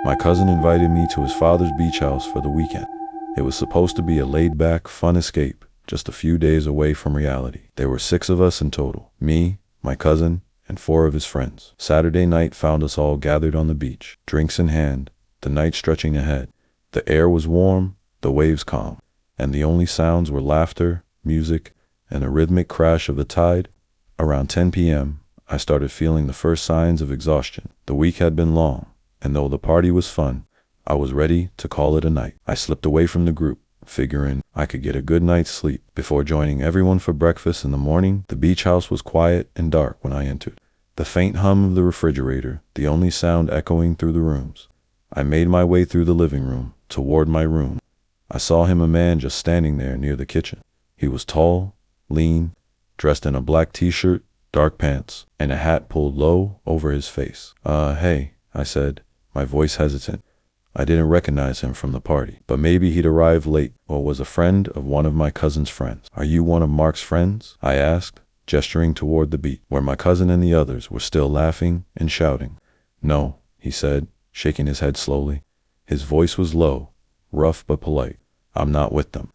My cousin invited me to his father's beach house for the weekend. It was supposed to be a laid-back, fun escape, just a few days away from reality. There were 6 of us in total: me, my cousin, and 4 of his friends. Saturday night found us all gathered on the beach, drinks in hand, the night stretching ahead. The air was warm, the waves calm, and the only sounds were laughter, music, and the rhythmic crash of the tide. Around 10 p.m., I started feeling the first signs of exhaustion. The week had been long, and though the party was fun, I was ready to call it a night. I slipped away from the group, figuring I could get a good night's sleep before joining everyone for breakfast in the morning. The beach house was quiet and dark when I entered, the faint hum of the refrigerator the only sound echoing through the rooms. I made my way through the living room, toward my room. I saw him, a man just standing there near the kitchen. He was tall, lean, dressed in a black t-shirt, dark pants, and a hat pulled low over his face. Hey, I said, my voice hesitant. I didn't recognize him from the party, but maybe he'd arrived late or was a friend of one of my cousin's friends. Are you one of Mark's friends? I asked, gesturing toward the beach, where my cousin and the others were still laughing and shouting. No, he said, shaking his head slowly. His voice was low, rough but polite. I'm not with them.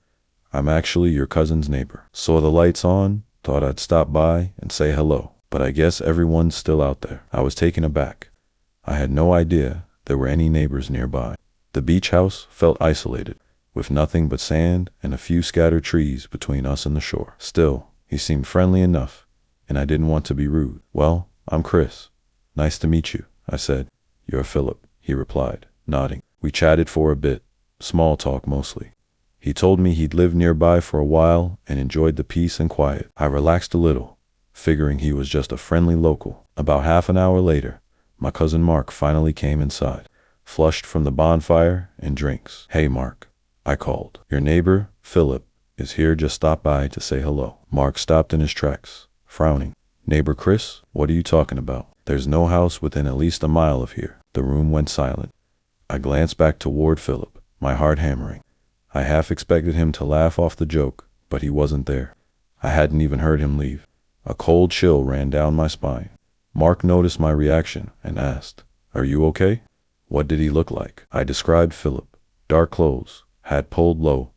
I'm actually your cousin's neighbor. Saw the lights on, thought I'd stop by and say hello, but I guess everyone's still out there. I was taken aback. I had no idea there were any neighbors nearby. The beach house felt isolated, with nothing but sand and a few scattered trees between us and the shore. Still, he seemed friendly enough, and I didn't want to be rude. Well, I'm Chris. Nice to meet you, I said. You're Philip, he replied, nodding. We chatted for a bit, small talk mostly. He told me he'd lived nearby for a while and enjoyed the peace and quiet. I relaxed a little, figuring he was just a friendly local. About half an hour later, my cousin Mark finally came inside, flushed from the bonfire and drinks. Hey Mark, I called. Your neighbor, Philip, is here. Just stopped by to say hello. Mark stopped in his tracks, frowning. Neighbor Chris? What are you talking about? There's no house within at least a mile of here. The room went silent. I glanced back toward Philip, my heart hammering. I half expected him to laugh off the joke, but he wasn't there. I hadn't even heard him leave. A cold chill ran down my spine. Mark noticed my reaction and asked, Are you okay? What did he look like? I described Philip. Dark clothes, hat pulled low,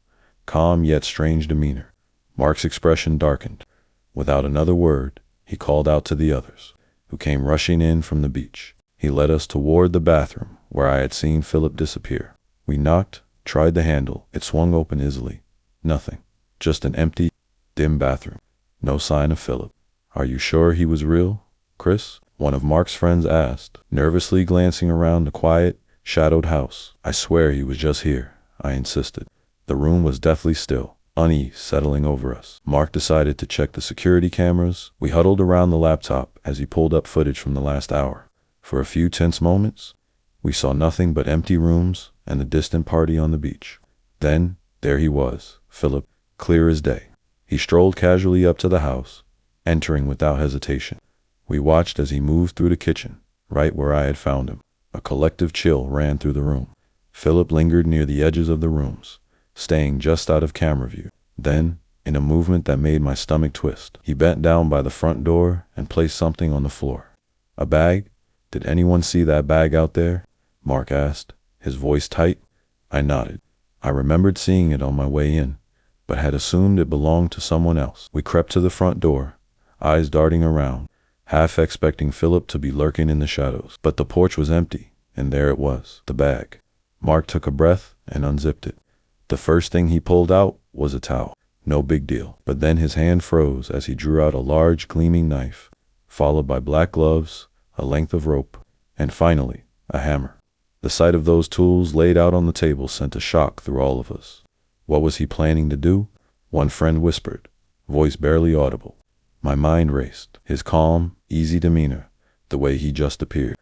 calm yet strange demeanor. Mark's expression darkened. Without another word, he called out to the others, who came rushing in from the beach. He led us toward the bathroom, where I had seen Philip disappear. We knocked, tried the handle. It swung open easily. Nothing. Just an empty, dim bathroom. No sign of Philip. Are you sure he was real, Chris? One of Mark's friends asked, nervously glancing around the quiet, shadowed house. I swear he was just here, I insisted. The room was deathly still, unease settling over us. Mark decided to check the security cameras. We huddled around the laptop as he pulled up footage from the last hour. For a few tense moments, we saw nothing but empty rooms and the distant party on the beach. Then, there he was, Philip, clear as day. He strolled casually up to the house, entering without hesitation. We watched as he moved through the kitchen, right where I had found him. A collective chill ran through the room. Philip lingered near the edges of the rooms, staying just out of camera view. Then, in a movement that made my stomach twist, he bent down by the front door and placed something on the floor. A bag? Did anyone see that bag out there? Mark asked, his voice tight. I nodded. I remembered seeing it on my way in, but had assumed it belonged to someone else. We crept to the front door, eyes darting around, half expecting Philip to be lurking in the shadows. But the porch was empty, and there it was, the bag. Mark took a breath and unzipped it. The first thing he pulled out was a towel. No big deal. But then his hand froze as he drew out a large gleaming knife, followed by black gloves, a length of rope, and finally, a hammer. The sight of those tools laid out on the table sent a shock through all of us. What was he planning to do? One friend whispered, voice barely audible. My mind raced. His calm, easy demeanor, the way he just appeared.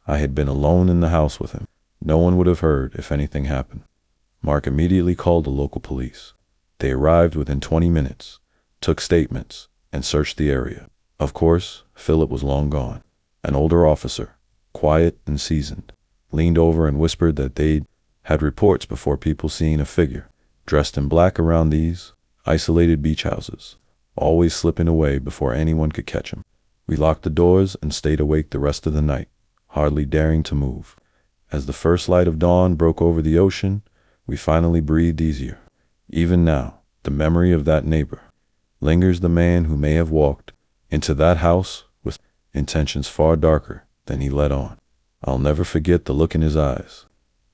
I had been alone in the house with him. No one would have heard if anything happened. Mark immediately called the local police. They arrived within 20 minutes, took statements, and searched the area. Of course, Philip was long gone. An older officer, quiet and seasoned, leaned over and whispered that they'd had reports before people seeing a figure, dressed in black around these isolated beach houses, always slipping away before anyone could catch him. We locked the doors and stayed awake the rest of the night, hardly daring to move. As the first light of dawn broke over the ocean, we finally breathed easier. Even now, the memory of that neighbor lingers, the man who may have walked into that house with intentions far darker than he let on. I'll never forget the look in his eyes,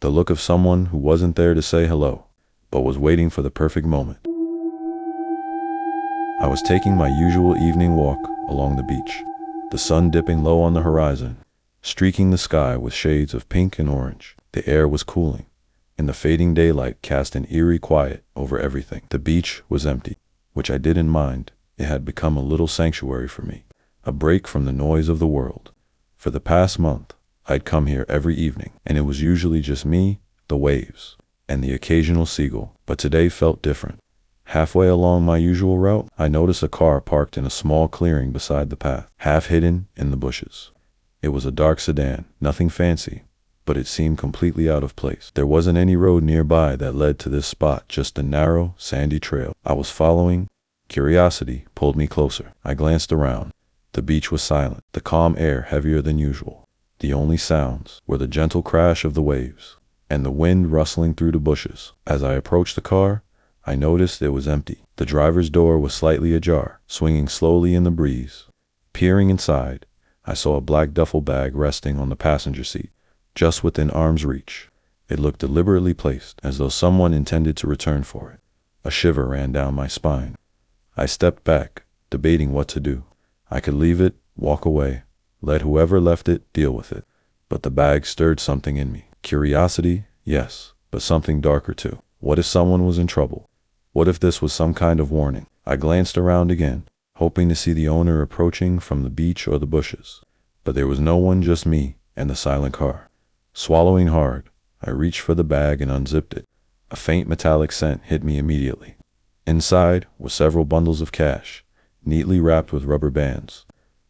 the look of someone who wasn't there to say hello, but was waiting for the perfect moment. I was taking my usual evening walk along the beach, the sun dipping low on the horizon, streaking the sky with shades of pink and orange. The air was cooling, and the fading daylight cast an eerie quiet over everything. The beach was empty, which I didn't mind. It had become a little sanctuary for me, a break from the noise of the world. For the past month, I'd come here every evening, and it was usually just me, the waves, and the occasional seagull. But today felt different. Halfway along my usual route, I noticed a car parked in a small clearing beside the path, half hidden in the bushes. It was a dark sedan, nothing fancy, but it seemed completely out of place. There wasn't any road nearby that led to this spot, just a narrow, sandy trail I was following. Curiosity pulled me closer. I glanced around. The beach was silent, the calm air heavier than usual. The only sounds were the gentle crash of the waves and the wind rustling through the bushes. As I approached the car, I noticed it was empty. The driver's door was slightly ajar, swinging slowly in the breeze. Peering inside, I saw a black duffel bag resting on the passenger seat, just within arm's reach. It looked deliberately placed, as though someone intended to return for it. A shiver ran down my spine. I stepped back, debating what to do. I could leave it, walk away, let whoever left it deal with it. But the bag stirred something in me. Curiosity, yes, but something darker too. What if someone was in trouble? What if this was some kind of warning? I glanced around again, hoping to see the owner approaching from the beach or the bushes. But there was no one, just me and the silent car. Swallowing hard, I reached for the bag and unzipped it. A faint metallic scent hit me immediately. Inside were several bundles of cash, neatly wrapped with rubber bands.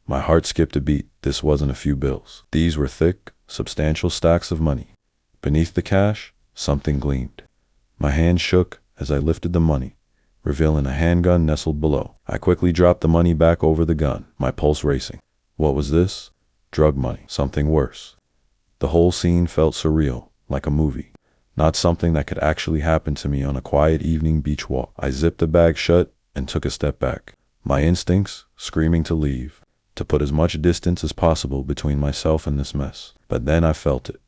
My heart skipped a beat. This wasn't a few bills. These were thick, substantial stacks of money. Beneath the cash, something gleamed. My hand shook as I lifted the money, revealing a handgun nestled below. I quickly dropped the money back over the gun, my pulse racing. What was this? Drug money. Something worse. The whole scene felt surreal, like a movie. Not something that could actually happen to me on a quiet evening beach walk. I zipped the bag shut and took a step back, my instincts screaming to leave, to put as much distance as possible between myself and this mess. But then I felt it.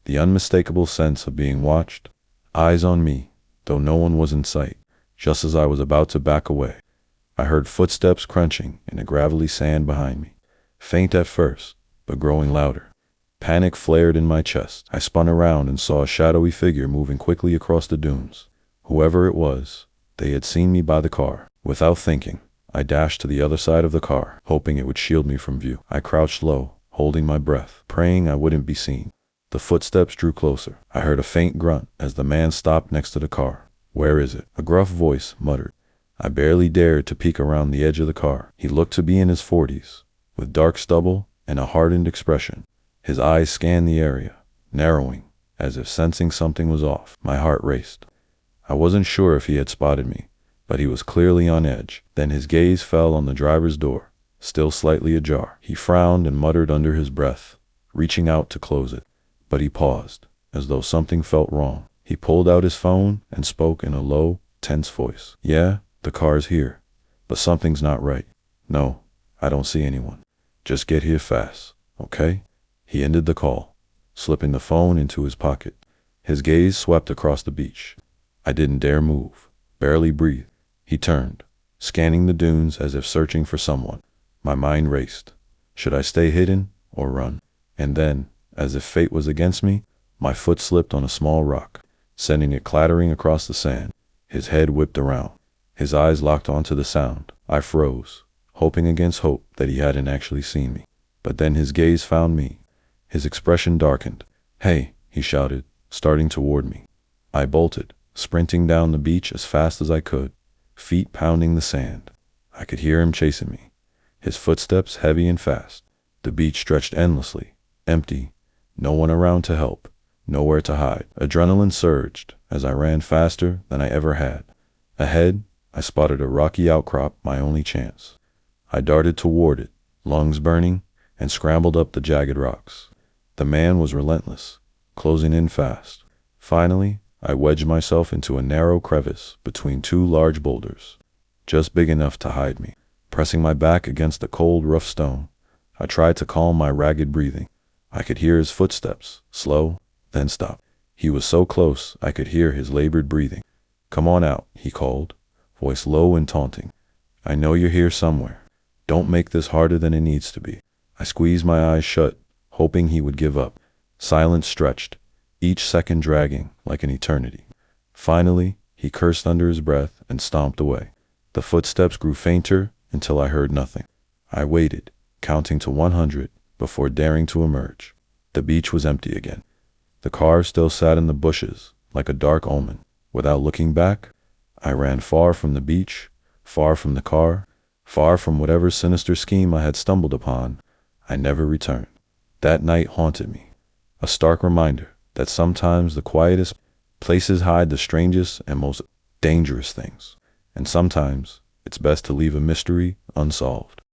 The unmistakable sense of being watched, eyes on me, though no one was in sight. Just as I was about to back away, I heard footsteps crunching in the gravelly sand behind me, faint at first, but growing louder. Panic flared in my chest. I spun around and saw a shadowy figure moving quickly across the dunes. Whoever it was, they had seen me by the car. Without thinking, I dashed to the other side of the car, hoping it would shield me from view. I crouched low, holding my breath, praying I wouldn't be seen. The footsteps drew closer. I heard a faint grunt as the man stopped next to the car. "Where is it?" a gruff voice muttered. I barely dared to peek around the edge of the car. He looked to be in his 40s, with dark stubble and a hardened expression. His eyes scanned the area, narrowing, as if sensing something was off. My heart raced. I wasn't sure if he had spotted me, but he was clearly on edge. Then his gaze fell on the driver's door, still slightly ajar. He frowned and muttered under his breath, reaching out to close it. But he paused, as though something felt wrong. He pulled out his phone and spoke in a low, tense voice. "Yeah, the car's here, but something's not right. No, I don't see anyone. Just get here fast, okay?" He ended the call, slipping the phone into his pocket. His gaze swept across the beach. I didn't dare move, barely breathe. He turned, scanning the dunes as if searching for someone. My mind raced. Should I stay hidden or run? And then, as if fate was against me, my foot slipped on a small rock, sending it clattering across the sand. His head whipped around. His eyes locked onto the sound. I froze, hoping against hope that he hadn't actually seen me. But then his gaze found me. His expression darkened. "Hey," he shouted, starting toward me. I bolted, sprinting down the beach as fast as I could, feet pounding the sand. I could hear him chasing me, his footsteps heavy and fast. The beach stretched endlessly, empty, no one around to help, nowhere to hide. Adrenaline surged as I ran faster than I ever had. Ahead, I spotted a rocky outcrop, my only chance. I darted toward it, lungs burning, and scrambled up the jagged rocks. The man was relentless, closing in fast. Finally, I wedged myself into a narrow crevice between two large boulders, just big enough to hide me. Pressing my back against the cold, rough stone, I tried to calm my ragged breathing. I could hear his footsteps, slow, then stop. He was so close I could hear his labored breathing. "Come on out," he called, voice low and taunting. "I know you're here somewhere. Don't make this harder than it needs to be." I squeezed my eyes shut, hoping he would give up. Silence stretched, each second dragging like an eternity. Finally, he cursed under his breath and stomped away. The footsteps grew fainter until I heard nothing. I waited, counting to 100 before daring to emerge. The beach was empty again. The car still sat in the bushes like a dark omen. Without looking back, I ran far from the beach, far from the car, far from whatever sinister scheme I had stumbled upon. I never returned. That night haunted me, a stark reminder that sometimes the quietest places hide the strangest and most dangerous things, and sometimes it's best to leave a mystery unsolved.